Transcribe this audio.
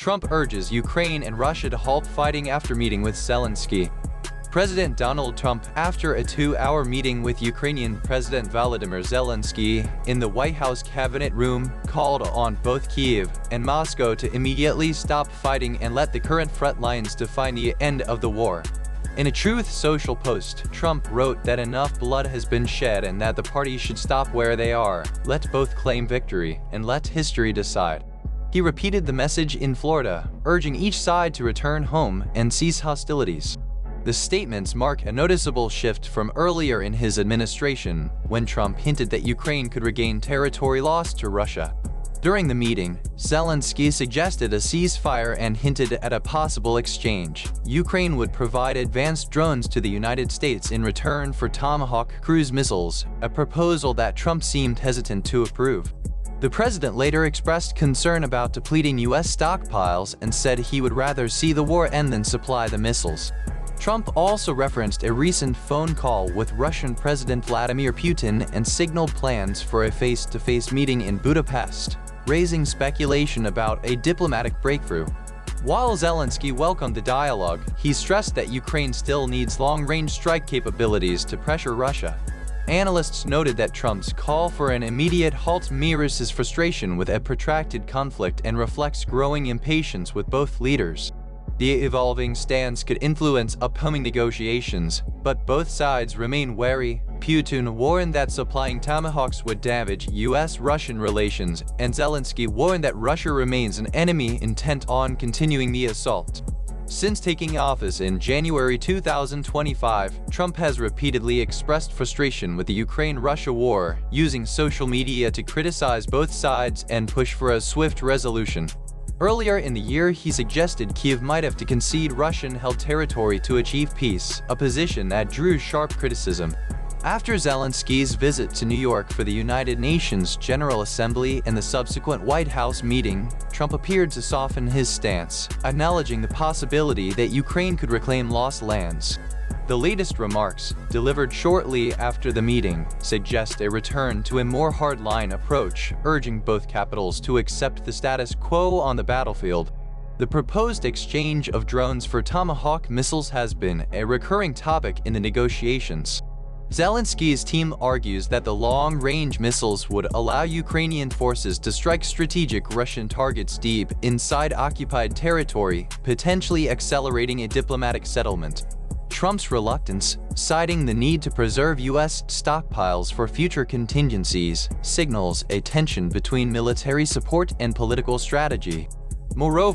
Trump urges Ukraine and Russia to halt fighting after meeting with Zelenskyy. President Donald Trump, after a 2-hour meeting with Ukrainian President Volodymyr Zelenskyy in the White House Cabinet Room, called on both Kyiv and Moscow to immediately stop fighting and let the current front lines define the end of the war. In a Truth Social post, Trump wrote that enough blood has been shed and that the parties should stop where they are, let both claim victory, and let history decide. He repeated the message in Florida, urging each side to return home and cease hostilities. The statements mark a noticeable shift from earlier in his administration, when Trump hinted that Ukraine could regain territory lost to Russia. During the meeting, Zelenskyy suggested a ceasefire and hinted at a possible exchange. Ukraine would provide advanced drones to the United States in return for Tomahawk cruise missiles, a proposal that Trump seemed hesitant to approve. The president later expressed concern about depleting U.S. stockpiles and said he would rather see the war end than supply the missiles. Trump also referenced a recent phone call with Russian President Vladimir Putin and signaled plans for a face-to-face meeting in Budapest, raising speculation about a diplomatic breakthrough. While Zelenskyy welcomed the dialogue, he stressed that Ukraine still needs long-range strike capabilities to pressure Russia. Analysts noted that Trump's call for an immediate halt mirrors his frustration with a protracted conflict and reflects growing impatience with both leaders. The evolving stance could influence upcoming negotiations, but both sides remain wary. Putin warned that supplying Tomahawks would damage U.S.-Russian relations, and Zelenskyy warned that Russia remains an enemy intent on continuing the assault. Since taking office in January 2025, Trump has repeatedly expressed frustration with the Ukraine-Russia war, using social media to criticize both sides and push for a swift resolution. Earlier in the year, he suggested Kyiv might have to concede Russian-held territory to achieve peace, a position that drew sharp criticism. After Zelenskyy's visit to New York for the United Nations General Assembly and the subsequent White House meeting, Trump appeared to soften his stance, acknowledging the possibility that Ukraine could reclaim lost lands. The latest remarks, delivered shortly after the meeting, suggest a return to a more hardline approach, urging both capitals to accept the status quo on the battlefield. The proposed exchange of drones for Tomahawk missiles has been a recurring topic in the negotiations. Zelenskyy's team argues that the long-range missiles would allow Ukrainian forces to strike strategic Russian targets deep inside occupied territory, potentially accelerating a diplomatic settlement. Trump's reluctance, citing the need to preserve U.S. stockpiles for future contingencies, signals a tension between military support and political strategy. Moreover,